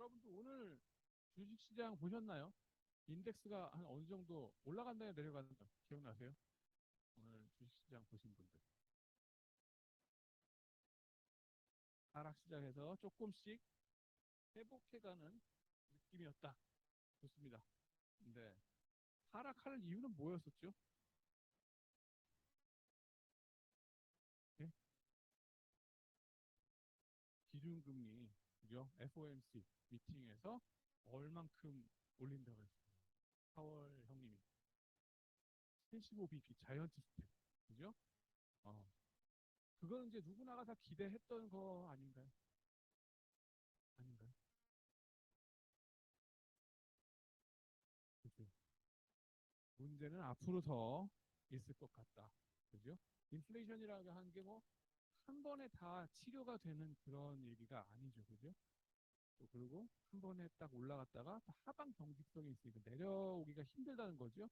여러분도 오늘 주식시장 보셨나요? 인덱스가 한 어느 정도 올라간다 내려간다 기억나세요? 오늘 주식시장 보신 분들 하락 시작해서 조금씩 회복해가는 느낌이었다. 좋습니다. 근데 하락할 이유는 뭐였었죠? 예? 기준금리, 그죠? FOMC 미팅에서 얼만큼 올린다고 했어요. 4월 형님이 75bp 자이언트 스텝, 그죠? 어, 그거는 이제 누구나가 다 기대했던 거 아닌가요? 아닌가요? 그죠? 문제는 앞으로 더 있을 것 같다. 그죠? 인플레이션이라고 하는 게 뭐 한 번에 다 치료가 되는 그런 얘기가 아니죠. 그죠? 또 그리고 한 번에 딱 올라갔다가 또 하방 경직성이 있으니까 내려오기가 힘들다는 거죠.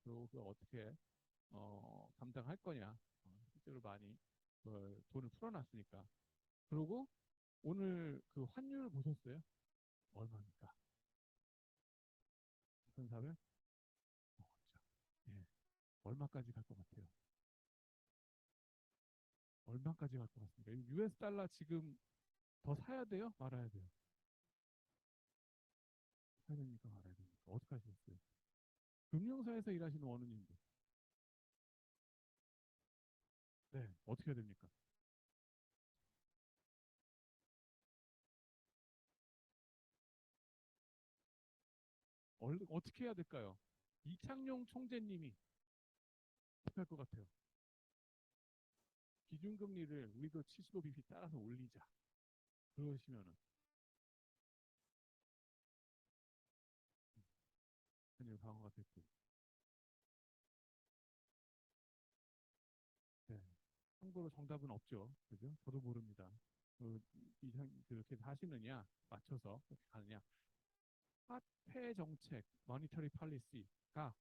그리고 그걸 어떻게 감당할 거냐. 실제로 많이 돈을 풀어놨으니까. 그리고 오늘 그 환율 보셨어요? 얼마입니까? 2,400? 예. 얼마까지 갈 것 같아요? 얼마까지 갈 것 같습니까? US 달러 지금 더 사야 돼요? 말아야 돼요? 사야 됩니까? 말아야 됩니까? 어떻게 하시겠어요? 금융사에서 일하시는 원우님들. 네, 어떻게 해야 됩니까? 어떻게 해야 될까요? 이창용 총재님이 어떻게 할 것 같아요? 기준금리를 우리도 75bp 따라서 올리자. 그러시면은 한일 방어가 됐고. 네. 참고로 정답은 없죠. 그죠? 저도 모릅니다. 그렇게 하시느냐, 맞춰서 그렇게 가느냐. 화폐 정책, 머니터리 팔리시가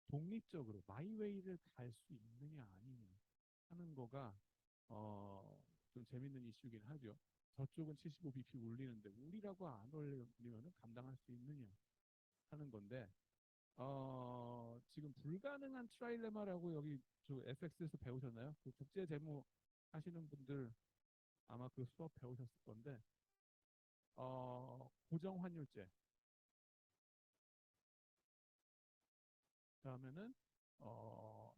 독립적으로 마이웨이를 갈 수 있느냐 아니냐 하는 거가 좀 재밌는 이슈긴 하죠. 저쪽은 75bp 올리는데 우리라고 안 올리면 감당할 수 있느냐 하는 건데 지금 불가능한 트라일레마라고 여기 저 FX에서 배우셨나요? 그 국제 재무 하시는 분들 아마 그 수업 배우셨을 건데 고정 환율제 그다음에는 어,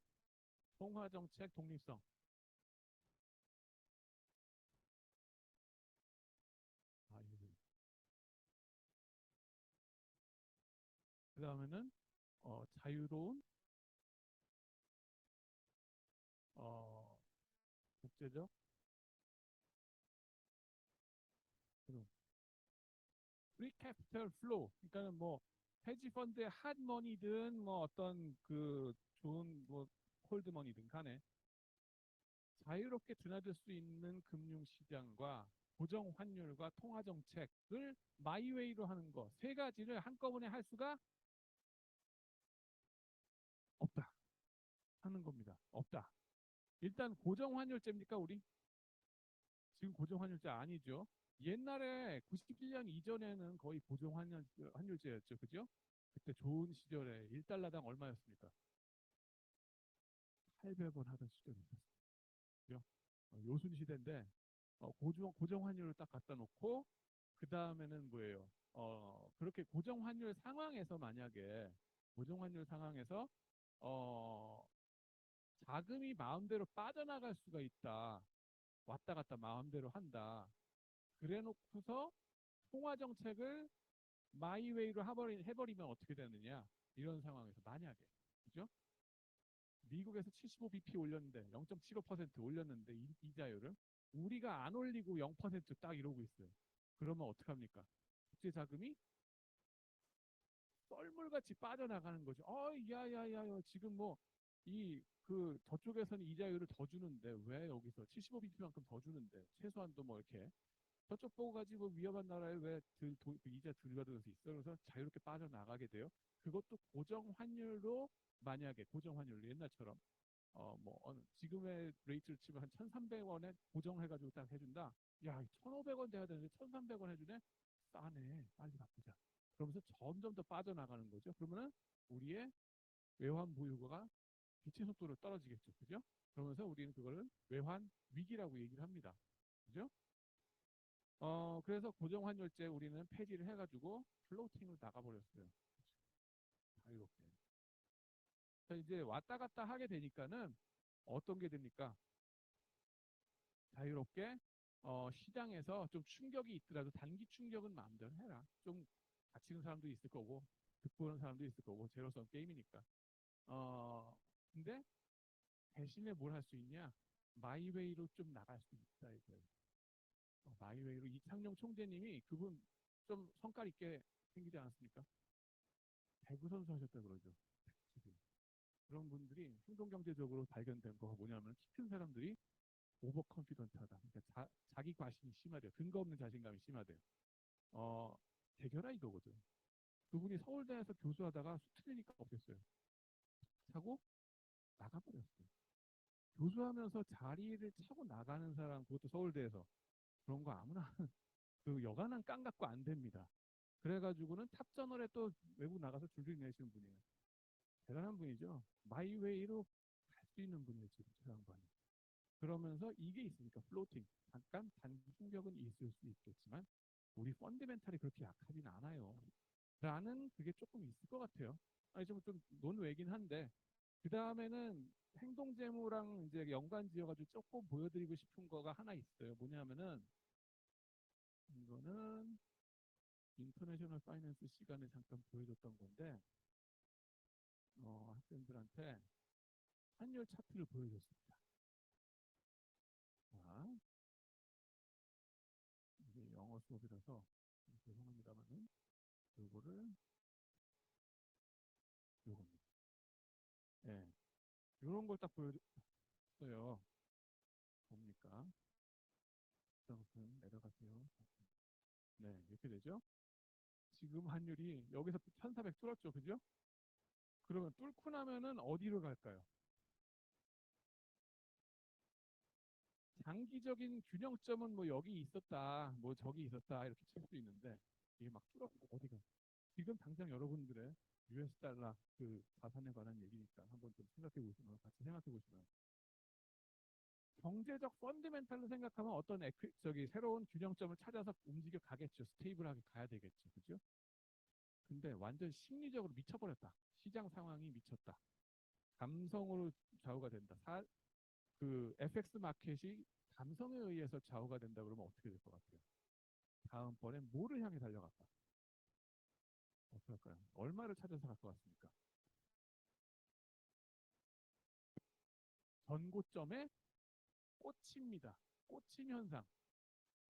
통화 정책 독립성 이거 그다음에는 자유로운 어, 국제적 프리 캐피털 플로우 그러니까는 뭐 헤지 펀드의 핫 머니든 뭐 어떤 그 좋은 뭐 콜드 머니든 간에 자유롭게 드나들 수 있는 금융 시장과 고정 환율과 통화 정책을 마이웨이로 하는 거 세 가지를 한꺼번에 할 수가 없다 하는 겁니다. 없다. 일단 고정 환율제입니까 우리? 지금 고정 환율제 아니죠. 옛날에 97년 이전에는 거의 고정 환율제였죠. 그죠? 그때 좋은 시절에 1달러당 얼마였습니까? 800원 하던 시절이 있었어요. 그죠? 요순 시대인데 고정 환율을 딱 갖다 놓고 그 다음에는 뭐예요? 그렇게 고정 환율 상황에서 만약에 고정 환율 상황에서 어, 자금이 마음대로 빠져나갈 수가 있다. 왔다 갔다 마음대로 한다. 그래 놓고서 통화 정책을 마이웨이로 해버리면 어떻게 되느냐? 이런 상황에서 만약에 그죠? 미국에서 75bp 올렸는데 0.75% 올렸는데 이자율을 우리가 안 올리고 0%딱 이러고 있어요. 그러면 어떡합니까? 국제 자금이 썰물같이 빠져나가는 거죠. 야야야 지금 뭐 저쪽에서는 이자율을 더 주는데 왜 여기서 75bp만큼 더 주는데 최소한도 뭐 이렇게 저쪽 보고 가지고 위험한 나라에 왜 그 이자 들여들어서 있어? 그래서 자유롭게 빠져나가게 돼요. 그것도 고정 환율로 만약에 고정 환율 옛날처럼 뭐 지금의 레이트를 치면 한 1,300원에 고정해가지고 딱 해준다. 야, 1,500원 돼야 되는데 1,300원 해주네. 싸네. 빨리 바꾸자. 그러면서 점점 더 빠져나가는 거죠. 그러면은 우리의 외환 보유고가 빛의 속도로 떨어지겠죠. 그죠? 그러면서 우리는 그거를 외환 위기라고 얘기를 합니다. 그죠? 그래서 고정환율제 우리는 폐지를 해가지고 플로팅을 나가버렸어요. 자유롭게. 자, 이제 왔다 갔다 하게 되니까는 어떤 게 됩니까? 자유롭게 시장에서 좀 충격이 있더라도 단기 충격은 마음대로 해라. 좀 다치는 사람도 있을 거고 득보는 사람도 있을 거고 제로섬 게임이니까. 근데 대신에 뭘 할 수 있냐? 마이웨이로 좀 나갈 수 있다 이거예요. 마이웨이로 이창용 총재님이 그분 좀 성깔 있게 생기지 않았습니까? 배구 선수 하셨다 그러죠. 지금. 그런 분들이 행동경제적으로 발견된 거가 뭐냐면 키 큰 사람들이 오버 컨피던트하다. 그러니까 자기 과신이 심하대요. 근거 없는 자신감이 심하대요. 어, 대결하 이거거든. 그분이 서울대에서 교수하다가 수틀리니까 없겠어요. 차고 나가버렸어요. 교수하면서 자리를 차고 나가는 사람, 그것도 서울대에서 그런 거 아무나 그 여간한 깡 갖고 안 됩니다. 그래가지고는 탑저널에 또 외국 나가서 줄줄이 내시는 분이에요. 대단한 분이죠. 마이웨이로 갈 수 있는 분이에요, 지금 저 양반이. 그러면서 이게 있으니까 플로팅. 잠깐 단기 충격은 있을 수 있겠지만 우리 펀드멘탈이 그렇게 약하진 않아요. 라는 그게 조금 있을 것 같아요. 아니 좀 논외긴 한데 그 다음에는 행동재무랑 이제 연관 지어가지고 조금 보여드리고 싶은 거가 하나 있어요. 뭐냐면은 이거는 인터내셔널 파이낸스 시간에 잠깐 보여줬던 건데 학생들한테 환율 차트를 보여줬습니다. 자, 이게 영어 수업이라서 죄송합니다만은 요거를 요겁니다. 예, 요런 걸 딱 보여줬어요. 뭡니까? 부터 내려가세요. 네, 이렇게 되죠. 지금 환율이 여기서 1400 뚫었죠. 그죠? 그러면 뚫고 나면은 어디로 갈까요? 장기적인 균형점은 뭐 여기 있었다, 뭐 저기 있었다 이렇게 칠 수 있는데 이게 막 뚫었고 어디가? 지금 당장 여러분들의 US 달러 그 자산에 관한 얘기니까 한번 좀 생각해 보시면 같이 생각해 보시면 경제적 펀드멘탈로 생각하면 어떤 저기 새로운 균형점을 찾아서 움직여 가겠죠. 스테이블하게 가야 되겠죠. 그죠? 근데 완전 심리적으로 미쳐버렸다. 시장 상황이 미쳤다. 감성으로 좌우가 된다. 그 FX 마켓이 감성에 의해서 좌우가 된다 그러면 어떻게 될 것 같아요? 다음번에 뭐를 향해 달려갈까? 어떻게 할까요? 얼마를 찾아서 갈 것 같습니까? 전고점에 꽂힙니다. 꽂힌 현상.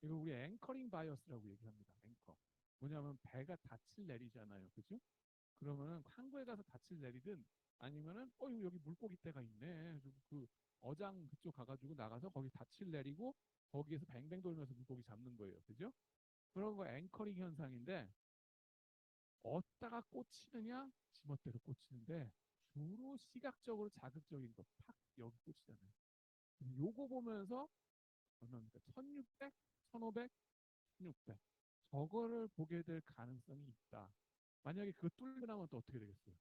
이거 우리 앵커링 바이어스라고 얘기합니다. 앵커. 뭐냐면 배가 닻을 내리잖아요. 그죠? 그러면은 항구에 가서 닻을 내리든 아니면은 여기 물고기떼가 있네. 그 어장 그쪽 가가지고 나가서 거기 닻을 내리고 거기에서 뱅뱅 돌면서 물고기 잡는 거예요. 그죠? 그런 거 앵커링 현상인데 어디다가 꽂히느냐? 지멋대로 꽂히는데 주로 시각적으로 자극적인 거 팍 여기 꽂히잖아요. 요거 보면서 얼마입니까? 1600, 1500, 1600 저거를 보게 될 가능성이 있다. 만약에 그거 뚫고 나면 또 어떻게 되겠어요?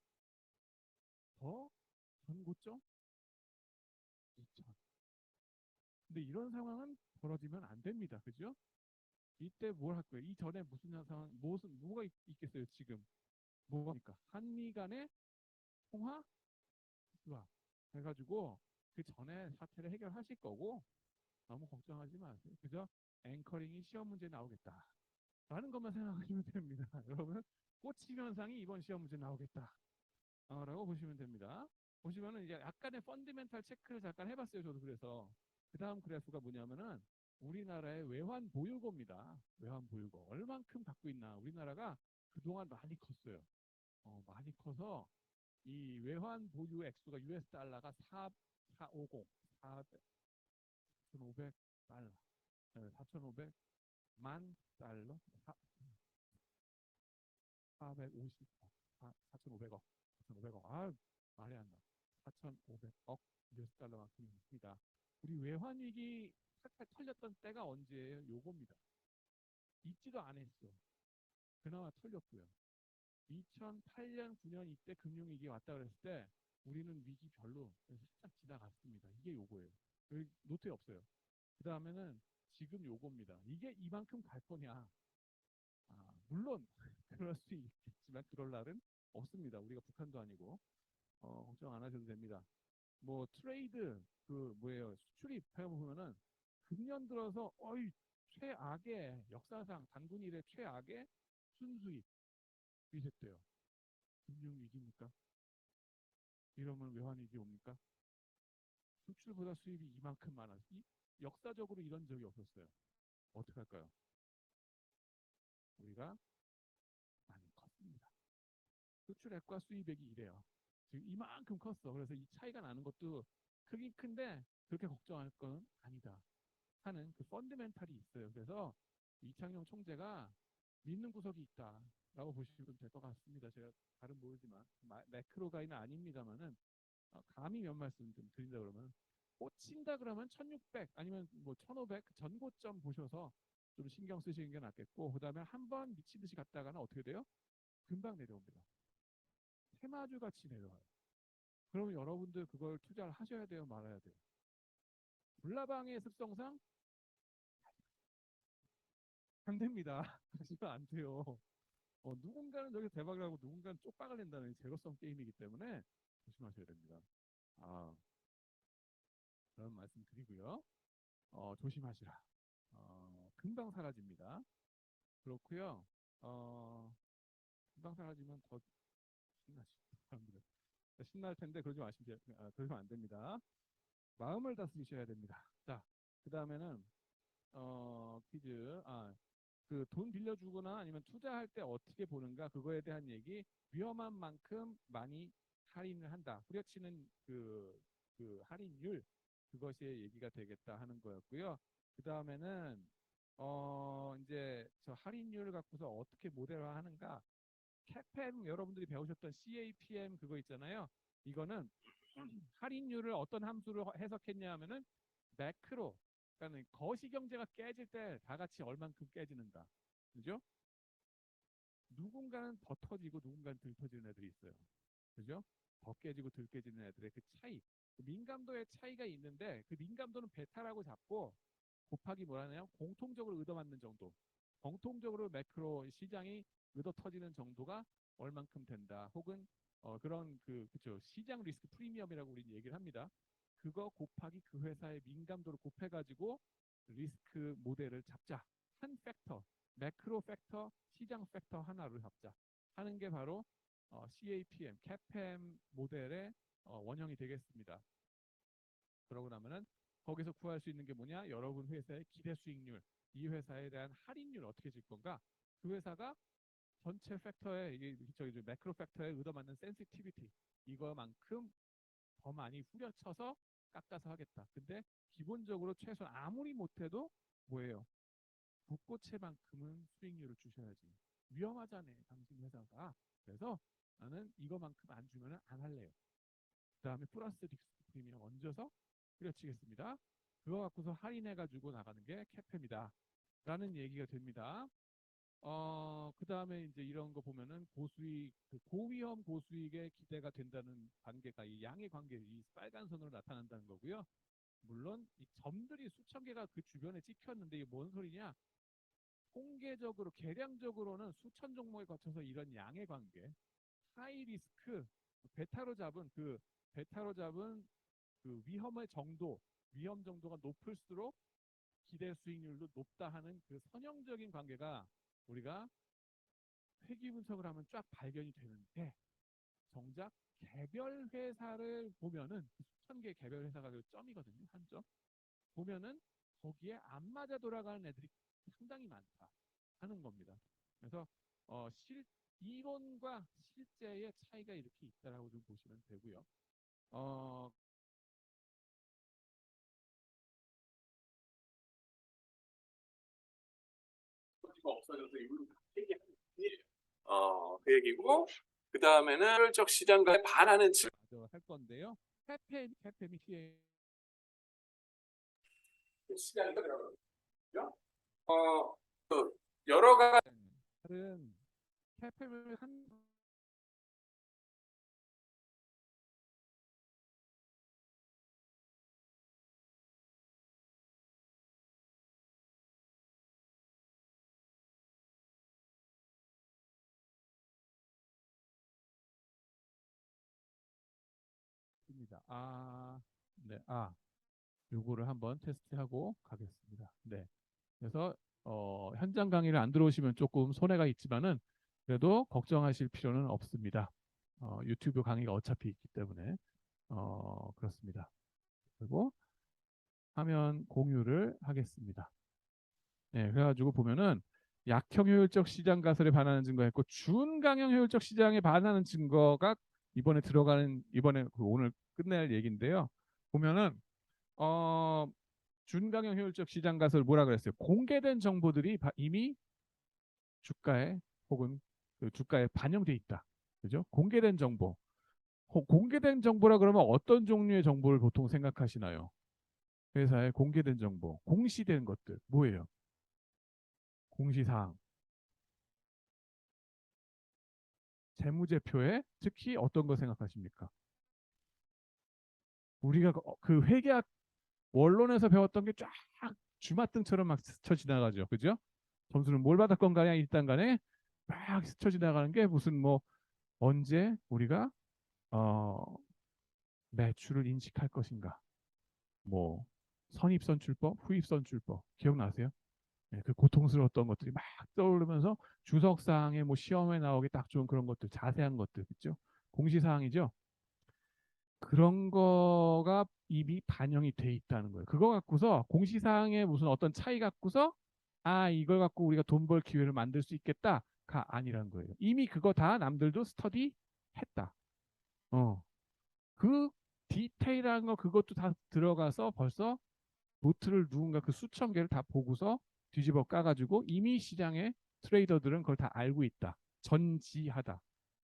더 전고점 2천. 근데 이런 상황은 벌어지면 안 됩니다. 그죠? 이때 뭘 할 거예요? 이전에 무슨 상황, 뭐가 있겠어요? 지금 뭐가 한미 간의 통화 수화 해가지고 그 전에 사태를 해결하실 거고 너무 걱정하지 마세요. 그죠? 앵커링이 시험 문제 나오겠다. 라는 것만 생각하시면 됩니다. 여러분, 꽂힘 현상이 이번 시험 문제 나오겠다. 라고 보시면 됩니다. 보시면은 이제 약간의 펀드멘탈 체크를 잠깐 해봤어요. 저도 그래서. 그 다음 그래프가 뭐냐면은 우리나라의 외환 보유고입니다. 외환 보유고. 얼만큼 갖고 있나. 우리나라가 그동안 많이 컸어요. 많이 커서 이 외환 보유 액수가 US 달러가 450, 4,500 달러, 4,500만 달러, 450억, 4,500억, 4,500억. 말이 안 나. 4,500억 US 달러만큼 있습니다. 우리 외환 위기 살짝 털렸던 때가 언제예요? 요겁니다. 있지도 않았어. 그나마 털렸고요. 2008년, 9년 이때 금융위기 왔다 그랬을 때 우리는 위기 별로 살짝 지나갔습니다. 이게 요거예요. 여기 노트에 없어요. 그 다음에는 지금 요겁니다. 이게 이만큼 갈 거냐? 물론 그럴 수 있겠지만 그럴 날은 없습니다. 우리가 북한도 아니고 걱정 안 하셔도 됩니다. 뭐 트레이드 그 뭐예요? 수출입 해보면은 금년 들어서 최악의 역사상 단군 일의 최악의 순수입 리셋돼요. 금융위기입니까? 이러면 외환위기 옵니까? 수출보다 수입이 이만큼 많아. 역사적으로 이런 적이 없었어요. 어떻게 할까요? 우리가 많이 컸습니다. 수출액과 수입액이 이래요. 지금 이만큼 컸어. 그래서 이 차이가 나는 것도 크긴 큰데 그렇게 걱정할 건 아니다 하는 그 펀드멘탈이 있어요. 그래서 이창용 총재가 믿는 구석이 있다라고 보시면 될 것 같습니다. 제가 잘은 모르지만 매크로가이는 아닙니다만은 감히 몇 말씀 좀 드린다 그러면 꽂힌다 그러면 1600 아니면 뭐 1500 전고점 보셔서 좀 신경 쓰시는 게 낫겠고, 그 다음에 한번 미친 듯이 갔다가는 어떻게 돼요? 금방 내려옵니다. 테마주 같이 내려와요. 그러면 여러분들 그걸 투자를 하셔야 돼요, 말아야 돼요? 불나방의 습성상 안 됩니다. 하시면 안 돼요. 누군가는 저기 대박을 하고 누군가는 쪽박을 낸다는 제로섬 게임이기 때문에 조심하셔야 됩니다. 그런 말씀 드리고요. 조심하시라. 금방 사라집니다. 그렇고요. 금방 사라지면 더 신나시죠. 사람들은. 신날 텐데 그러시면 안 됩니다. 마음을 다스리셔야 됩니다. 자, 그 다음에는 퀴즈. 그 돈 빌려주거나 아니면 투자할 때 어떻게 보는가 그거에 대한 얘기. 위험한 만큼 많이 할인을 한다. 후려치는 그 할인율 그것이 얘기가 되겠다 하는 거였고요. 그 다음에는 이제 저 할인율 갖고서 어떻게 모델화 하는가. CAPM 여러분들이 배우셨던 CAPM 그거 있잖아요. 이거는 할인율을 어떤 함수로 해석했냐 하면은 매크로, 그러니까 거시경제가 깨질 때 다 같이 얼만큼 깨지는가. 그죠? 누군가는 더 터지고 누군가는 덜 터지는 애들이 있어요. 그죠? 더 깨지고 덜 깨지는 애들의 그 차이. 그 민감도의 차이가 있는데 그 민감도는 베타라고 잡고 곱하기 뭐라나요? 공통적으로 얻어맞는 정도. 공통적으로 매크로 시장이 얻어 터지는 정도가 얼만큼 된다. 혹은 그런 그쵸 시장 리스크 프리미엄이라고 우리는 얘기를 합니다. 그거 곱하기 그 회사의 민감도를 곱해가지고 리스크 모델을 잡자. 한 팩터, 매크로 팩터, 시장 팩터 하나를 잡자 하는 게 바로 CAPM, CAPM 모델의 원형이 되겠습니다. 그러고 나면은 거기서 구할 수 있는 게 뭐냐? 여러분 회사의 기대 수익률, 이 회사에 대한 할인율 어떻게 줄 건가? 그 회사가 전체 팩터에 이게 저기 매크로 팩터에 얻어맞는 센시티비티 이거만큼 더 많이 후려쳐서 깎아서 하겠다. 근데 기본적으로 최소한 아무리 못해도 뭐예요? 국고채만큼은 수익률을 주셔야지. 위험하잖아요, 당신 회사가. 그래서 나는 이거만큼 안 주면 안 할래요. 그 다음에 플러스 리스크 프리미엄 얹어서 후려치겠습니다. 그거 갖고서 할인해가지고 나가는 게 캐페입니다. 라는 얘기가 됩니다. 그 다음에 이제 이런 거 보면은 고수익, 고위험 고수익에 기대가 된다는 관계가 이 양의 관계, 이 빨간 선으로 나타난다는 거고요. 물론 이 점들이 수천 개가 그 주변에 찍혔는데 이게 뭔 소리냐? 통계적으로, 계량적으로는 수천 종목에 거쳐서 이런 양의 관계, 하이 리스크, 베타로 잡은 그 위험의 정도, 위험 정도가 높을수록 기대 수익률도 높다 하는 그 선형적인 관계가 우리가 회귀 분석을 하면 쫙 발견이 되는데 정작 개별 회사를 보면은 수천 개의 개별 회사가 그 점이거든요. 한 점. 보면은 거기에 안 맞아 돌아가는 애들이 상당히 많다 하는 겁니다. 그래서 이론과 실제의 차이가 이렇게 있다라고 좀 보시면 되고요. 없어져서 이걸로 얘기하는 얘기예요. 그 얘기고 그 다음에는 효율적 시장과의 반하는 할 건데요. 캐페미 시장이다 그러거든요. 또 여러 가지 다른 시스템을 한 입니다. 네, 요거를 한번 테스트하고 가겠습니다. 네. 그래서 현장 강의를 안 들어오시면 조금 손해가 있지만은 그래도 걱정하실 필요는 없습니다. 유튜브 강의가 어차피 있기 때문에 그렇습니다. 그리고 화면 공유를 하겠습니다. 네, 그래가지고 보면은 약형 효율적 시장 가설에 반하는 증거했고 준강형 효율적 시장에 반하는 증거가 이번에 오늘 끝낼 얘기인데요. 보면은 어, 준강형 효율적 시장 가설 뭐라 그랬어요? 공개된 정보들이 이미 주가에 혹은 그 주가에 반영돼 있다. 그죠? 공개된 정보. 공개된 정보라 그러면 어떤 종류의 정보를 보통 생각하시나요? 회사의 공개된 정보, 공시된 것들 뭐예요? 공시사항, 재무제표에 특히 어떤 거 생각하십니까? 우리가 그 회계학 원론에서 배웠던 게 쫙 주마등처럼 막 스쳐 지나가죠. 그죠? 점수는 뭘 받았건 간에 일단 간에 막 스쳐 지나가는 게 무슨 뭐 언제 우리가 어, 매출을 인식할 것인가? 뭐 선입선출법, 후입선출법 기억나세요? 네, 그 고통스러웠던 것들이 막 떠오르면서 주석사항에 뭐 시험에 나오기 딱 좋은 그런 것들, 자세한 것들 있죠. 공시사항이죠. 그런 거가 이미 반영이 돼 있다는 거예요. 그거 갖고서 공시사항에 무슨 어떤 차이 갖고서 이걸 갖고 우리가 돈 벌 기회를 만들 수 있겠다가 아니라는 거예요. 이미 그거 다 남들도 스터디 했다. 어. 그 디테일한 거 그것도 다 들어가서 벌써 노트를 누군가 그 수천 개를 다 보고서 뒤집어 까가지고 이미 시장의 트레이더들은 그걸 다 알고 있다. 전지하다.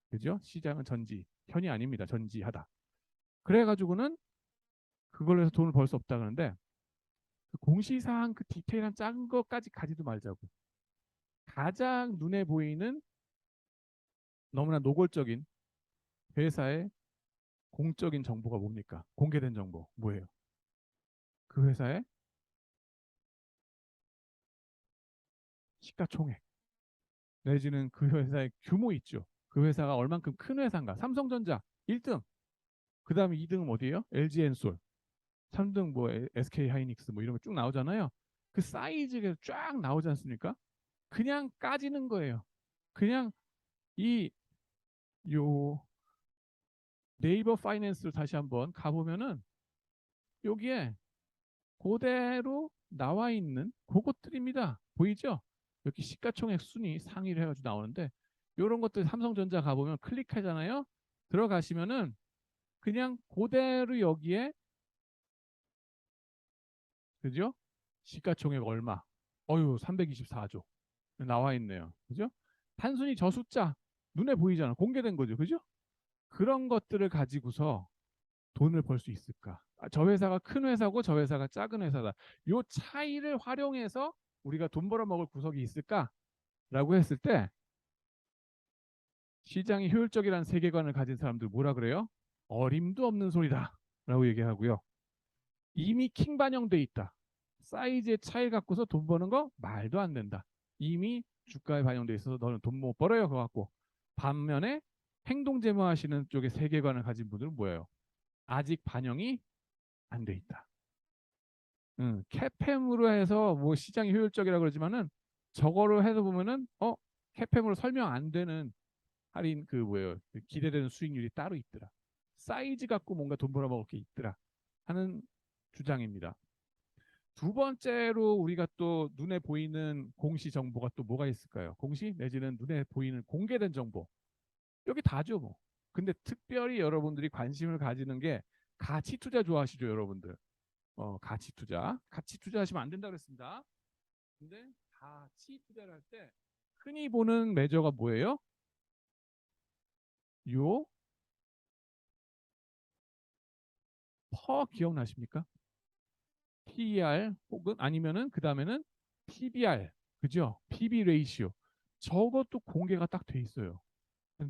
그죠? 시장은 전지. 현이 아닙니다. 전지하다. 그래가지고는 그걸로 해서 돈을 벌 수 없다 그러는데 그 공시사항 그 디테일한 작은 것까지 가지도 말자고. 가장 눈에 보이는 너무나 노골적인 회사의 공적인 정보가 뭡니까? 공개된 정보 뭐예요? 그 회사의 시가총액 내지는 그 회사의 규모 있죠. 그 회사가 얼만큼 큰 회사인가? 삼성전자 1등. 그 다음에 2등은 어디예요? LG엔솔. 3등 뭐 SK 하이닉스 뭐 이런 거 쭉 나오잖아요. 그 사이즈가 쫙 나오지 않습니까? 그냥 까지는 거예요. 그냥 이 요 네이버 파이낸스를 다시 한번 가보면은 여기에 그대로 나와 있는 그것들입니다. 보이죠? 여기 시가총액 순위 상위를 해가지고 나오는데 이런 것들 삼성전자 가보면 클릭하잖아요. 들어가시면은 그냥 그대로 여기에 그죠? 시가총액 얼마? 324조 나와 있네요. 그죠? 단순히 저 숫자 눈에 보이잖아. 공개된 거죠. 그죠? 그런 것들을 가지고서 돈을 벌 수 있을까? 저 회사가 큰 회사고 저 회사가 작은 회사다. 요 차이를 활용해서 우리가 돈 벌어먹을 구석이 있을까라고 했을 때 시장이 효율적이라는 세계관을 가진 사람들 뭐라 그래요? 어림도 없는 소리다라고 얘기하고요. 이미 킹 반영돼 있다. 사이즈의 차이 갖고서 돈 버는 거 말도 안 된다. 이미 주가에 반영돼 있어서 너는 돈 못 벌어요. 그거 갖고. 반면에 행동제모 하시는 쪽의 세계관을 가진 분들은 뭐예요? 아직 반영이 안 돼 있다. 캐팸으로 해서 뭐 시장이 효율적이라 그러지만은 저거를 해서 보면은 캐팸으로 설명 안 되는 할인 그 뭐예요? 그 기대되는 수익률이 따로 있더라. 사이즈 갖고 뭔가 돈 벌어먹을 게 있더라 하는 주장입니다. 두 번째로 우리가 또 눈에 보이는 공시 정보가 또 뭐가 있을까요? 공시 내지는 눈에 보이는 공개된 정보. 여기 다죠 뭐. 근데 특별히 여러분들이 관심을 가지는 게 가치 투자 좋아하시죠, 여러분들? 가치 투자. 가치 투자하시면 안 된다 그랬습니다. 근데 가치 투자를 할 때 흔히 보는 매저가 뭐예요? 요 퍼 기억나십니까? PER 혹은 아니면은 그 다음에는 PBR. 그죠? PB 레이시오. 저것도 공개가 딱 돼 있어요.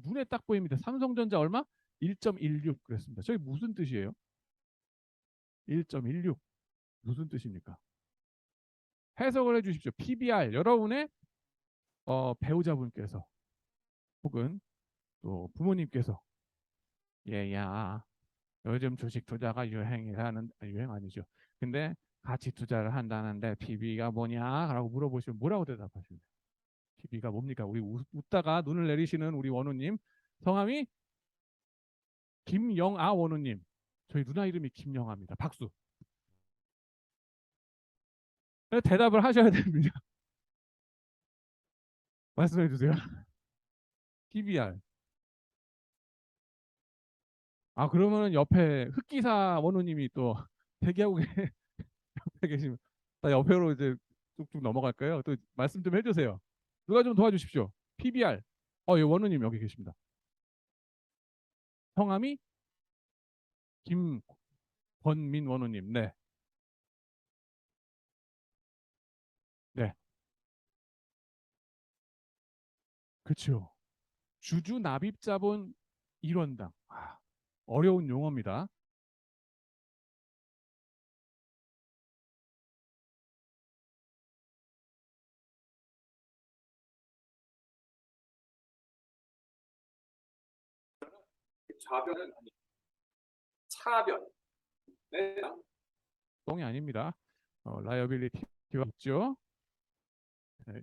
눈에 딱 보입니다. 삼성전자 얼마? 1.16 그랬습니다. 저게 무슨 뜻이에요? 1.16 무슨 뜻입니까? 해석을 해주십시오. PBR 여러분의 배우자분께서 혹은 또 부모님께서 얘야 요즘 주식 투자가 유행이라는 유행 아니죠. 근데 가치 투자를 한다는데 PB가 뭐냐라고 물어보시면 뭐라고 대답하시면 돼요? PB가 뭡니까? 우리 웃다가 눈을 내리시는 우리 원우님 성함이 김영아 원우님. 저희 누나 이름이 김영아입니다. 박수. 대답을 하셔야 됩니다. 말씀해 주세요. PBR. 아 그러면은 옆에 흑기사 원우님이 또 대기하고 계시면 나 옆으로 이제 뚝뚝 넘어갈까요? 또 말씀 좀 해주세요. 누가 좀 도와주십시오. PBR. 예, 원우님 여기 계십니다. 성함이 김권민 원우님. 네, 네, 그렇죠. 주주 납입자본 1원당. 어려운 용어입니다. 좌변은 아니, 차변. 네. 똥이 아닙니다. 라이어빌리티가 있죠. 네,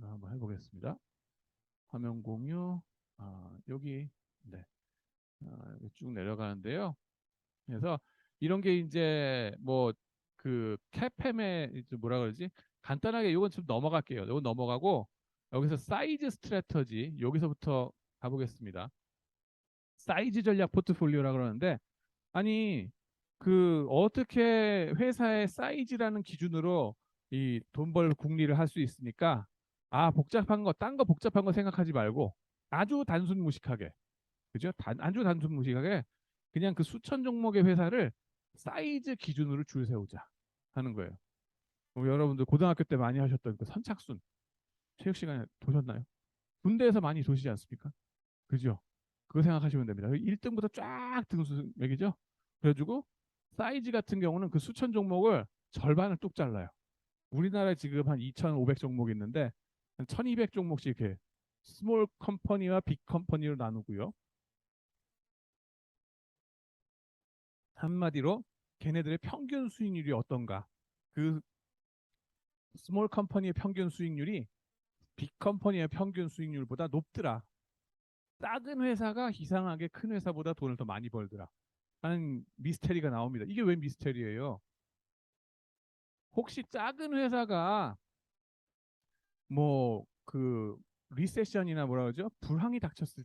한번 해보겠습니다. 화면 공유. 여기 네. 여기 쭉 내려가는데요. 그래서 이런 게 이제 뭐 그 캐팸의 이제 뭐라 그러지? 간단하게 이건 좀 넘어갈게요. 이건 넘어가고 여기서 사이즈 스트래터지 여기서부터 가보겠습니다. 사이즈 전략 포트폴리오라 그러는데 아니 그 어떻게 회사의 사이즈라는 기준으로 이 돈 벌 궁리를 할 수 있습니까? 복잡한 거, 딴 거 복잡한 거 생각하지 말고 아주 단순 무식하게 그죠? 아주 단순 무식하게 그냥 그 수천 종목의 회사를 사이즈 기준으로 줄 세우자 하는 거예요. 여러분들 고등학교 때 많이 하셨던 그 선착순 체육 시간에 보셨나요? 군대에서 많이 도시지 않습니까? 그죠? 그거 생각하시면 됩니다. 1등부터 쫙 등수 매기죠? 그래가지고 사이즈 같은 경우는 그 수천 종목을 절반을 뚝 잘라요. 우리나라에 지금 한 2,500 종목 있는데 한 1,200 종목씩 이렇게 스몰 컴퍼니와 빅 컴퍼니로 나누고요. 한마디로 걔네들의 평균 수익률이 어떤가? 그 스몰 컴퍼니의 평균 수익률이 빅 컴퍼니의 평균 수익률보다 높더라. 작은 회사가 이상하게 큰 회사보다 돈을 더 많이 벌더라. 하는 미스테리가 나옵니다. 이게 왜 미스테리예요? 혹시 작은 회사가 뭐 그 리세션이나 뭐라 그러죠? 불황이 닥쳐서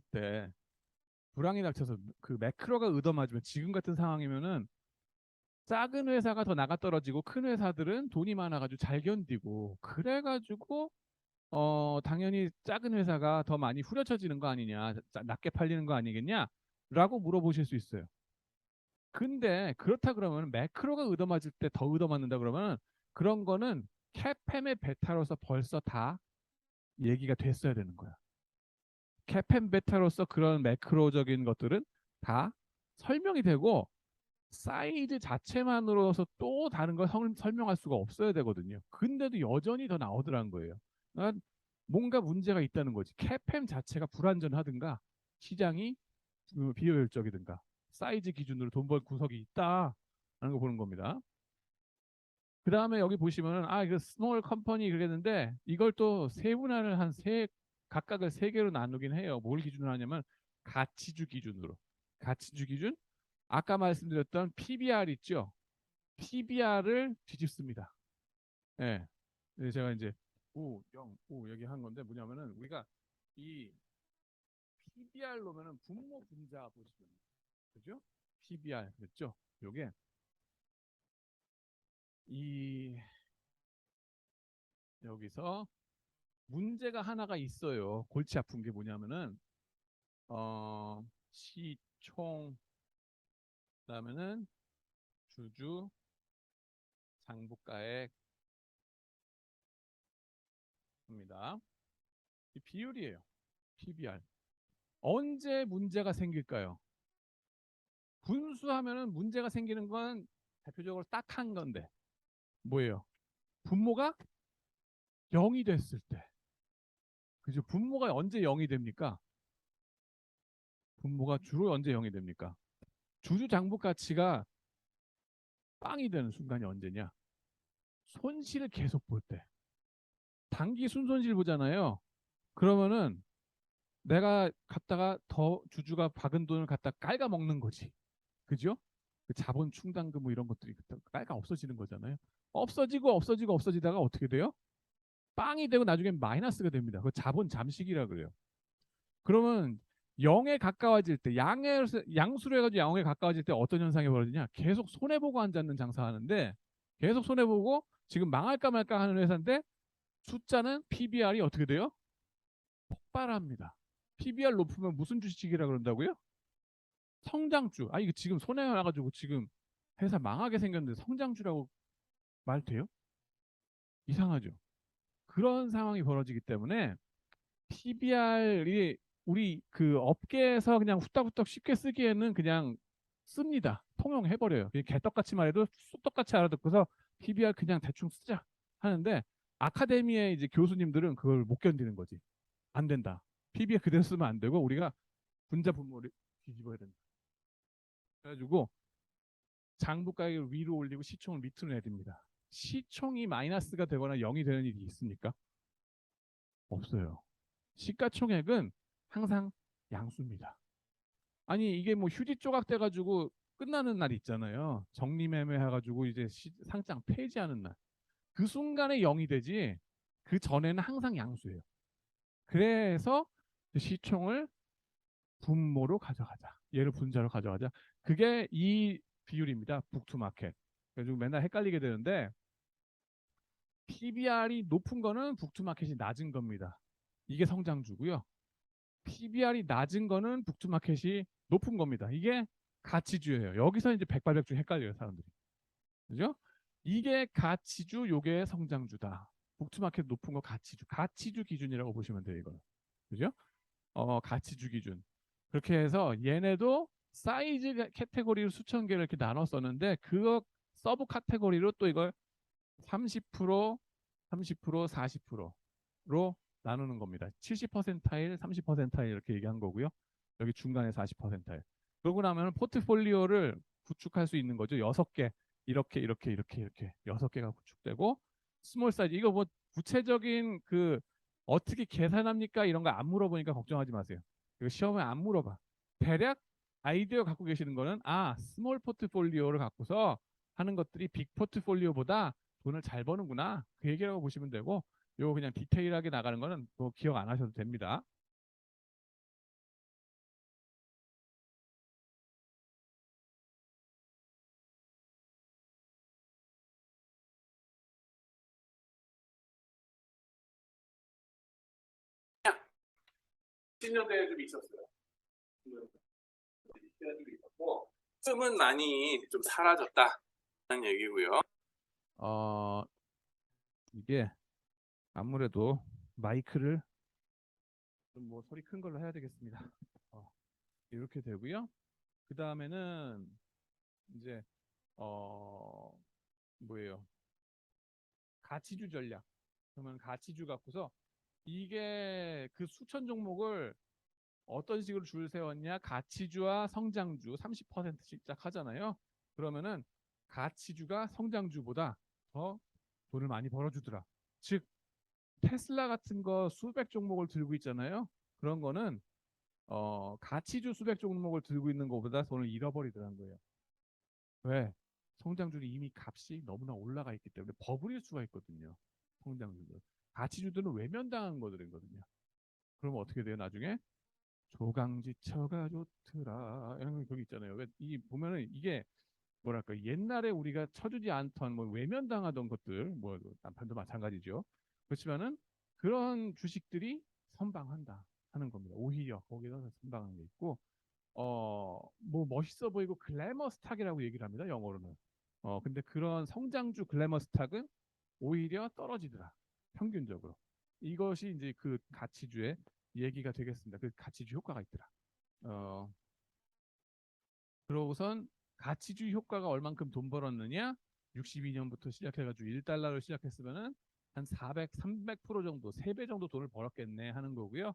그 매크로가 얻어맞으면 지금 같은 상황이면은 작은 회사가 더 나가 떨어지고 큰 회사들은 돈이 많아가지고 잘 견디고 그래가지고 당연히 작은 회사가 더 많이 후려쳐지는 거 아니냐, 낮게 팔리는 거 아니겠냐라고 물어보실 수 있어요. 근데 그렇다 그러면 매크로가 얻어맞을 때 더 얻어맞는다 그러면 그런 거는 캐팸의 베타로서 벌써 다 얘기가 됐어야 되는 거야. 캐팸 베타로서 그런 매크로적인 것들은 다 설명이 되고 사이즈 자체만으로서 또 다른 걸 설명할 수가 없어야 되거든요. 근데도 여전히 더 나오더라는 거예요. 그러니까 뭔가 문제가 있다는 거지. 캐팸 자체가 불안전하든가 시장이 비효율적이든가 사이즈 기준으로 돈 벌 구석이 있다 하는 거 보는 겁니다. 그 다음에 여기 보시면은 이거 스몰 컴퍼니 그랬는데 이걸 또 세분화를 각각을 세 개로 나누긴 해요. 뭘 기준으로 하냐면 가치주 기준으로. 가치주 기준 아까 말씀드렸던 PBR 있죠? PBR을 뒤집습니다. 예. 네, 제가 이제 5, 0, 5 여기 한 건데 뭐냐면은 우리가 이 PBR 놓으면은 분모 분자 보시면 그죠? PBR 그랬죠? 요게 이 여기서 문제가 하나가 있어요. 골치 아픈 게 뭐냐면은 시총 그다음에는 주주 장부가액입니다. 이 비율이에요. PBR. 언제 문제가 생길까요? 분수하면은 문제가 생기는 건 대표적으로 딱 한 건데 뭐예요? 분모가 0이 됐을 때. 그죠? 분모가 언제 0이 됩니까? 분모가 주로 언제 0이 됩니까? 주주 장부 가치가 빵이 되는 순간이 언제냐? 손실을 계속 볼 때. 단기 순손실 보잖아요. 그러면은 내가 갖다가 더 주주가 박은 돈을 갖다 깔가 먹는 거지. 그죠? 그 자본 충당금 뭐 이런 것들이 깔가 없어지는 거잖아요. 없어지다가 어떻게 돼요? 빵이 되고 나중에 마이너스가 됩니다. 그 자본 잠식이라 그래요. 그러면 0에 가까워질 때 양수로 해가지고 0에 가까워질 때 어떤 현상이 벌어지냐? 계속 손해보고 앉았는 장사하는데 계속 손해보고 지금 망할까 말까 하는 회사인데 숫자는 PBR이 어떻게 돼요? 폭발합니다. PBR 높으면 무슨 주식이라 그런다고요? 성장주. 이거 지금 손해가 나가지고 지금 회사 망하게 생겼는데 성장주라고 말 돼요? 이상하죠. 그런 상황이 벌어지기 때문에 PBR이 우리 그 업계에서 그냥 후딱후딱 쉽게 쓰기에는 그냥 씁니다. 통용해버려요. 개떡같이 말해도 쑥떡같이 알아듣고서 PBR 그냥 대충 쓰자 하는데 아카데미의 이제 교수님들은 그걸 못 견디는 거지. 안 된다. PBR 그대로 쓰면 안 되고 우리가 분자 분모를 뒤집어야 된다. 그래가지고 장부 가격을 위로 올리고 시총을 밑으로 내립니다. 시총이 마이너스가 되거나 0이 되는 일이 있습니까? 없어요. 시가총액은 항상 양수입니다. 아니 이게 뭐 휴지 조각 돼가지고 끝나는 날 있잖아요. 정리매매 해가지고 이제 상장 폐지하는 날. 그 순간에 0이 되지 그 전에는 항상 양수예요. 그래서 시총을 분모로 가져가자. 얘를 분자로 가져가자. 그게 이 비율입니다. 북투마켓. 그래서 맨날 헷갈리게 되는데 PBR이 높은 거는 북투마켓이 낮은 겁니다. 이게 성장주고요. PBR이 낮은 거는 북투마켓이 높은 겁니다. 이게 가치주예요. 여기서 이제 백발백중 헷갈려요, 사람들이. 그죠? 이게 가치주, 요게 성장주다. 북투마켓 높은 거 가치주. 가치주 기준이라고 보시면 돼요, 이거는. 그죠? 가치주 기준. 그렇게 해서 얘네도 사이즈 카테고리로 수천 개를 이렇게 나눴었는데 그 서브 카테고리로 또 이걸 30%, 30%, 40%로 나누는 겁니다. 70%일, 30%일 이렇게 얘기한 거고요. 여기 중간에 40%일. 그러고 나면 포트폴리오를 구축할 수 있는 거죠. 6개. 이렇게 6개가 구축되고 스몰 사이즈 이거 뭐 구체적인 그 어떻게 계산합니까? 이런 거 안 물어보니까 걱정하지 마세요. 이거 시험에 안 물어봐. 대략 아이디어 갖고 계시는 거는 스몰 포트폴리오를 갖고서 하는 것들이 빅 포트폴리오보다 돈을 잘 버는구나. 그 얘기라고 보시면 되고 요거 그냥 디테일하게 나가는 거는 뭐 기억 안 하셔도 됩니다. 그냥 10년대에 좀 있었어요. 10년대에 좀 있었고 요즘은 많이 좀 사라졌다는 얘기고요. 이게 아무래도 마이크를 좀 뭐 소리 큰 걸로 해야 되겠습니다. 이렇게 되고요. 그 다음에는 이제 어 뭐예요? 가치주 전략. 그러면 가치주 갖고서 이게 그 수천 종목을 어떤 식으로 줄 세웠냐? 가치주와 성장주 30%씩 딱 하잖아요. 그러면은 가치주가 성장주보다 더 돈을 많이 벌어주더라. 즉 테슬라 같은 거 수백 종목을 들고 있잖아요. 그런 거는 가치주 수백 종목을 들고 있는 것보다 돈을 잃어버리더라는 거예요. 왜? 성장주는 이미 값이 너무나 올라가 있기 때문에 버블일 수가 있거든요. 성장주는. 가치주들은 외면당한 거들이거든요. 그러면 어떻게 돼요? 나중에 조강지처가 좋더라. 이런 거 거기 있잖아요. 이 보면은 이게 뭐랄까 옛날에 우리가 쳐주지 않던 뭐 외면당하던 것들 뭐 남편도 마찬가지죠. 그렇지만은 그런 주식들이 선방한다 하는 겁니다. 오히려 거기서 선방한 게 있고 뭐 멋있어 보이고 글래머 스탁이라고 얘기를 합니다. 영어로는. 근데 그런 성장주 글래머 스탁은 오히려 떨어지더라. 평균적으로. 이것이 이제 그 가치주의 얘기가 되겠습니다. 그 가치주 효과가 있더라. 어, 그러고선 가치주 효과가 얼만큼 돈 벌었느냐? 62년부터 시작해가지고 1달러를 시작했으면은 한 400, 300% 정도, 3배 정도 돈을 벌었겠네 하는 거고요.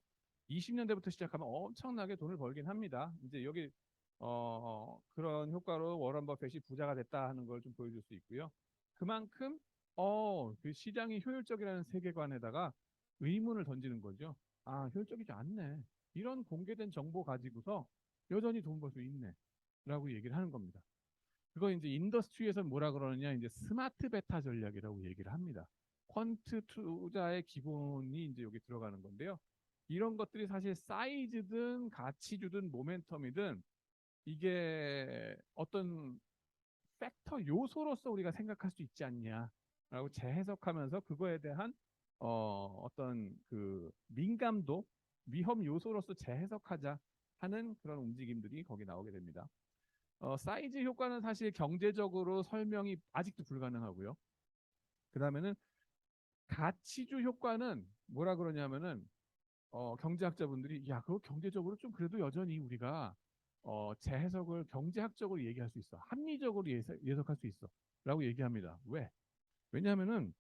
20년대부터 시작하면 엄청나게 돈을 벌긴 합니다. 이제 여기 그런 효과로 워런 버핏이 부자가 됐다 하는 걸 좀 보여줄 수 있고요. 그만큼 그 시장이 효율적이라는 세계관에다가 의문을 던지는 거죠. 효율적이지 않네. 이런 공개된 정보 가지고서 여전히 돈 벌 수 있네. 라고 얘기를 하는 겁니다. 그거 이제 인더스트리에서 뭐라 그러느냐 이제 스마트 베타 전략이라고 얘기를 합니다. 퀀트 투자의 기본이 이제 여기 들어가는 건데요. 이런 것들이 사실 사이즈든 가치주든 모멘텀이든 이게 어떤 팩터 요소로서 우리가 생각할 수 있지 않냐라고 재해석하면서 그거에 대한 어떤 그 민감도 위험 요소로서 재해석하자 하는 그런 움직임들이 거기 나오게 됩니다. 사이즈 효과는 사실 경제적으로 설명이 아직도 불가능하고요. 그 다음에는 가치주 효과는 뭐라 그러냐면은 경제학자분들이 야 그거 경제적으로 좀 그래도 여전히 우리가 재해석을 경제학적으로 얘기할 수 있어. 합리적으로 예석할 수 있어. 라고 얘기합니다. 왜? 왜냐하면은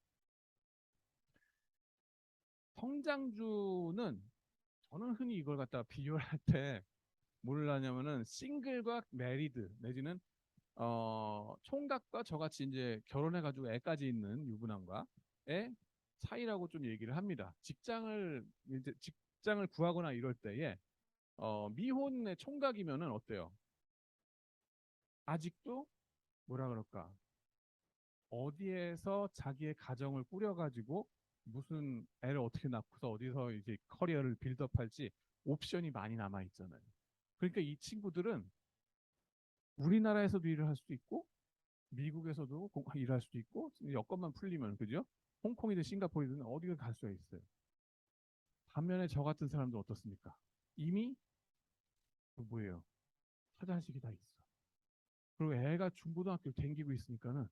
성장주는 저는 흔히 이걸 갖다가 비교할 때 뭐를 하냐면은 싱글과 메리드 내지는 총각과 저같이 이제 결혼해가지고 애까지 있는 유부남과의 차이라고 좀 얘기를 합니다. 직장을 구하거나 이럴 때에 미혼의 총각이면은 어때요? 아직도 뭐라 그럴까? 어디에서 자기의 가정을 꾸려가지고 무슨 애를 어떻게 낳고서 어디서 이제 커리어를 빌드업할지 옵션이 많이 남아 있잖아요. 그러니까 이 친구들은 우리나라에서도 일을 할 수도 있고 미국에서도 일할 수도 있고 여건만 풀리면 그죠? 홍콩이든 싱가포르든 어디를 갈 수가 있어요. 반면에 저 같은 사람도 어떻습니까? 이미 그 뭐예요? 화장실이 다 있어. 그리고 애가 중고등학교 댕기고 있으니까는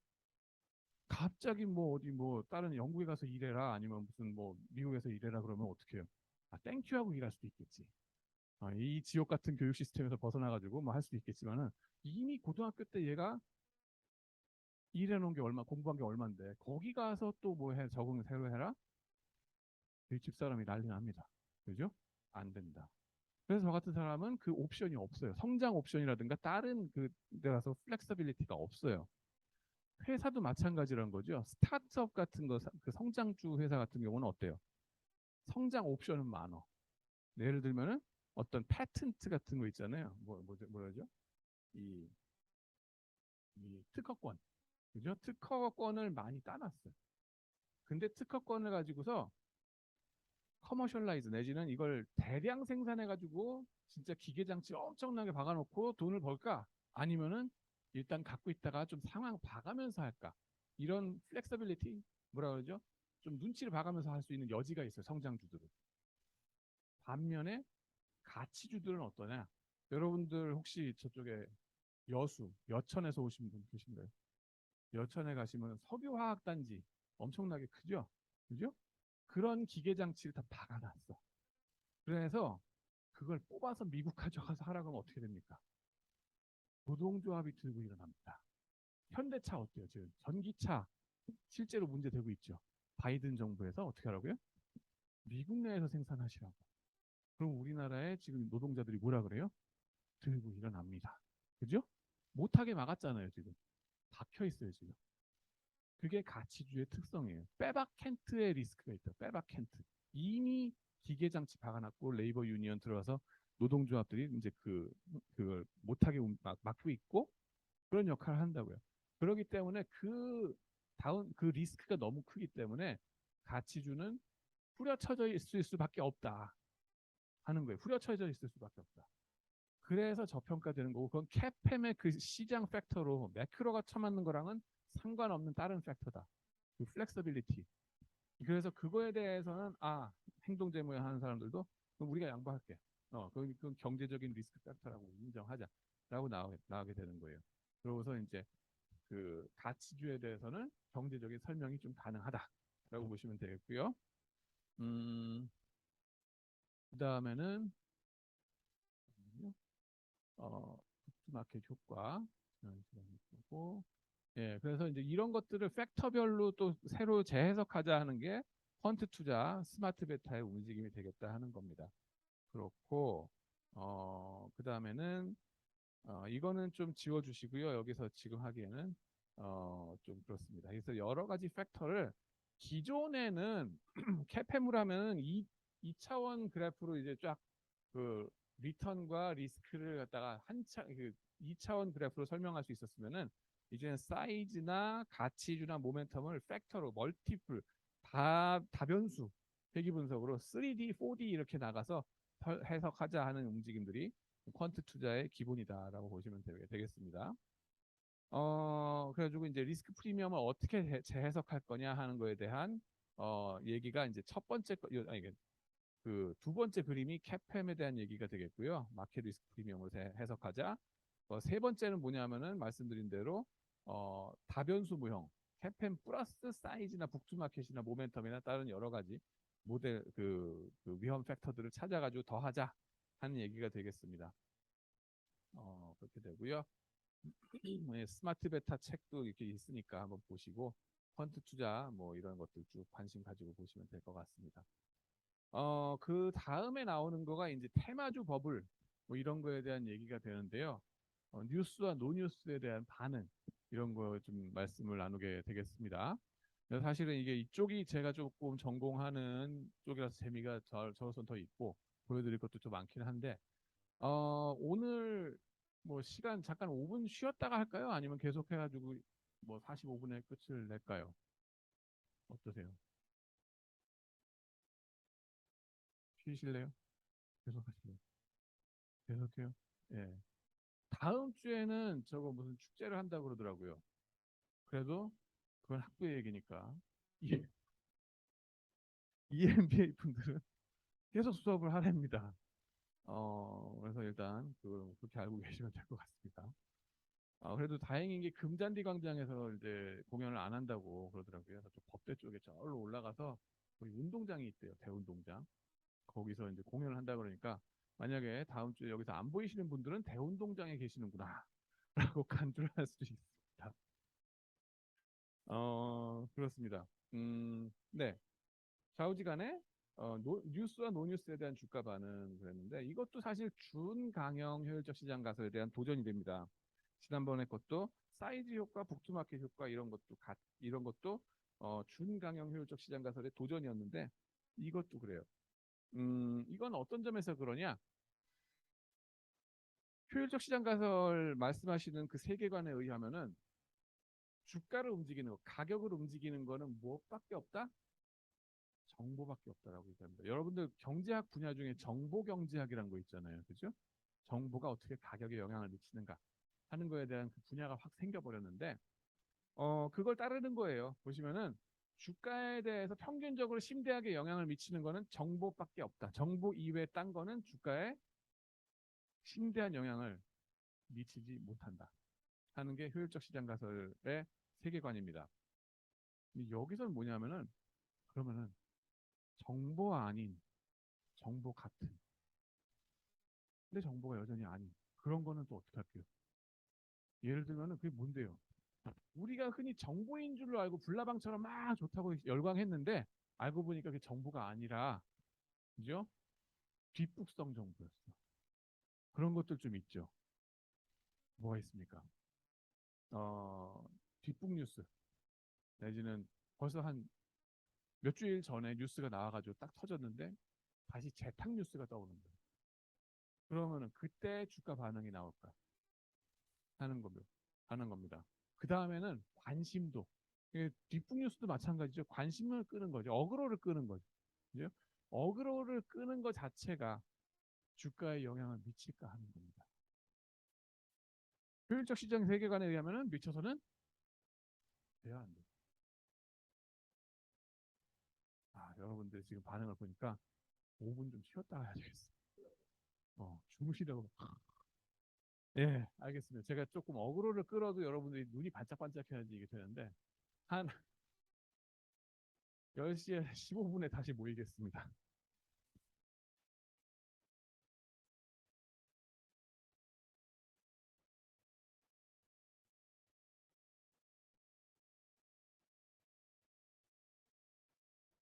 갑자기 뭐 어디 뭐 다른 영국에 가서 일해라 아니면 무슨 뭐 미국에서 일해라 그러면 어떻게 해요? 아 땡큐 하고 일할 수도 있겠지. 이 지옥 같은 교육 시스템에서 벗어나가지고 뭐 할 수도 있겠지만은 이미 고등학교 때 얘가 일해놓은 게 얼마 공부한 게 얼마인데 거기 가서 또 뭐 해 적응 새로 해라? 이 집사람이 난리 납니다. 그죠? 안 된다. 그래서 저 같은 사람은 그 옵션이 없어요. 성장 옵션이라든가 다른 그 데 가서 플렉서빌리티가 없어요. 회사도 마찬가지라는 거죠. 스타트업 같은 거, 그 성장주 회사 같은 경우는 어때요? 성장 옵션은 많어. 예를 들면은 어떤 패턴트 같은 거 있잖아요. 뭐라죠? 이, 이 특허권. 그죠? 특허권을 많이 따놨어요. 근데 특허권을 가지고서 커머셜라이즈 내지는 이걸 대량 생산해가지고 진짜 기계장치 엄청나게 박아놓고 돈을 벌까? 아니면은 일단 갖고 있다가 좀 상황 봐가면서 할까? 이런 플렉서빌리티 뭐라 그러죠? 좀 눈치를 봐가면서 할 수 있는 여지가 있어요. 성장주들은. 반면에 가치주들은 어떠냐? 여러분들 혹시 저쪽에 여천에서 오신 분 계신가요? 여천에 가시면 석유화학단지 엄청나게 크죠? 그죠? 그런 기계장치를 다 박아놨어. 그래서 그걸 뽑아서 미국 가져가서 하라고 하면 어떻게 됩니까? 노동조합이 들고 일어납니다. 현대차 어때요? 지금 전기차 실제로 문제되고 있죠. 바이든 정부에서 어떻게 하라고요? 미국 내에서 생산하시라고. 그럼 우리나라에 지금 노동자들이 뭐라 그래요? 들고 일어납니다. 그죠? 못하게 막았잖아요, 지금. 박혀 있어요, 지금. 그게 가치주의 특성이에요. 빼박캔트의 리스크가 있다. 빼박캔트. 이미 기계장치 박아놨고 레이버 유니언 들어와서 노동조합들이 이제 그걸 못하게 막고 있고 그런 역할을 한다고요. 그렇기 때문에 그 리스크가 너무 크기 때문에 가치주는 후려쳐져 있을 수밖에 없다 하는 거예요. 후려쳐져 있을 수밖에 없다. 그래서 저평가되는 거고 그건 캐팸의 그 시장 팩터로 매크로가 쳐맞는 거랑은 상관없는 다른 팩터다. 그 플렉서빌리티. 그래서 그거에 대해서는 행동제모 하는 사람들도 그럼 우리가 양보할게. 그건 경제적인 리스크 팩터라고 인정하자라고 나오게 되는 거예요. 그러고서 이제 그 가치주에 대해서는 경제적인 설명이 좀 가능하다라고 보시면 되겠고요. 그 다음에는 마켓 효과 보고 그래서 이제 이런 것들을 팩터별로 또 새로 재해석하자 하는 게 펀트 투자 스마트 베타의 움직임이 되겠다 하는 겁니다. 그렇고 그 다음에는 이거는 좀 지워주시고요. 여기서 지금 하기에는 좀 그렇습니다. 그래서 여러 가지 팩터를 기존에는 캐페물 하면은 2차원 그래프로 이제 쫙 그 리턴과 리스크를 갖다가 2차원 그래프로 설명할 수 있었으면은 이제는 사이즈나 가치주나 모멘텀을 팩터로 멀티플 다변수 회귀 분석으로 3D, 4D 이렇게 나가서 해석하자 하는 움직임들이 퀀트 투자의 기본이다라고 보시면 되겠습니다. 그래가지고 이제 리스크 프리미엄을 어떻게 재해석할 거냐 하는 거에 대한 얘기가 이제 첫 번째 그 두 번째 그림이 캐팸에 대한 얘기가 되겠고요. 마켓 리스크 프리미엄을 해석하자. 세 번째는 뭐냐면은 말씀드린 대로 다변수 모형 캐팸 플러스 사이즈나 북투마켓이나 모멘텀이나 다른 여러 가지 모델 그 위험 팩터들을 찾아가지고 더하자 하는 얘기가 되겠습니다. 그렇게 되고요. 스마트 베타 책도 이렇게 있으니까 한번 보시고 펀트 투자 뭐 이런 것들 쭉 관심 가지고 보시면 될 것 같습니다. 그 다음에 나오는 거가 이제 테마주 버블 뭐 이런 거에 대한 얘기가 되는데요. 뉴스와 노뉴스에 대한 반응 이런 거 좀 말씀을 나누게 되겠습니다. 그래서 사실은 이게 이쪽이 제가 조금 전공하는 쪽이라서 재미가 저로서는 더 있고 보여드릴 것도 좀 많긴 한데 오늘 뭐 시간 잠깐 5분 쉬었다가 할까요? 아니면 계속 해가지고 뭐 45분에 끝을 낼까요? 어떠세요? 쉬실래요? 계속 하실래요? 계속해요? 예. 다음 주에는 저거 무슨 축제를 한다고 그러더라고요. 그래도 그건 학부의 얘기니까. 이 EMBA 분들은 계속 수업을 하랍니다. 그래서 일단 그렇게 알고 계시면 될 것 같습니다. 그래도 다행인 게 금잔디 광장에서 이제 공연을 안 한다고 그러더라고요. 저쪽 법대 쪽에 저기로 올라가서 거기 운동장이 있대요. 대운동장. 거기서 이제 공연을 한다 그러니까 만약에 다음 주에 여기서 안 보이시는 분들은 대운동장에 계시는구나 라고 간주를 할 수도 있습니다. 그렇습니다. 네. 좌우지간에 뉴스와 노뉴스에 대한 주가 반응 그랬는데 이것도 사실 준강형 효율적 시장 가설에 대한 도전이 됩니다. 지난번에 것도 사이즈 효과, 북투마켓 효과 이런 것도 준강형 효율적 시장 가설의 도전이었는데 이것도 그래요. 이건 어떤 점에서 그러냐? 효율적 시장 가설 말씀하시는 그 세계관에 의하면은 주가를 움직이는 거, 가격을 움직이는 거는 무엇밖에 없다? 정보밖에 없다라고 얘기합니다. 여러분들 경제학 분야 중에 정보 경제학이라는 거 있잖아요. 그죠? 정보가 어떻게 가격에 영향을 미치는가 하는 거에 대한 그 분야가 확 생겨버렸는데 그걸 따르는 거예요. 보시면은 주가에 대해서 평균적으로 심대하게 영향을 미치는 거는 정보밖에 없다. 정보 이외에 딴 거는 주가에 심대한 영향을 미치지 못한다. 하는 게 효율적 시장 가설의 세계관입니다. 여기서는 뭐냐면은 그러면은 정보가 아닌 정보 같은 근데 정보가 여전히 아닌 그런 거는 또 어떻게 할게요? 예를 들면은 그게 뭔데요? 우리가 흔히 정보인 줄로 알고 불나방처럼 막 좋다고 열광했는데 알고 보니까 그게 정보가 아니라 그죠? 뒷북성 정보였어. 그런 것들 좀 있죠. 뭐가 있습니까? 어, 뒷북 뉴스 내지는 벌써 한 몇 주일 전에 뉴스가 나와가지고 딱 터졌는데 다시 재탕 뉴스가 떠오르는 거예요. 그러면은 그때 주가 반응이 나올까 하는 겁니다. 하는 겁니다. 그 다음에는 관심도. 뒷북 뉴스도 마찬가지죠. 관심을 끄는 거죠. 어그로를 끄는 거죠. 그죠? 어그로를 끄는 것 자체가 주가에 영향을 미칠까 하는 겁니다. 효율적 시장 세계관에 의하면 미쳐서는 돼야 안 돼. 여러분들 지금 반응을 보니까 5분 좀 쉬었다 가야 되겠어. 주무시라고. 예, 알겠습니다. 제가 조금 어그로를 끌어도 여러분들이 눈이 반짝반짝해야지 이게 되는데 한 10시에 15분에 다시 모이겠습니다.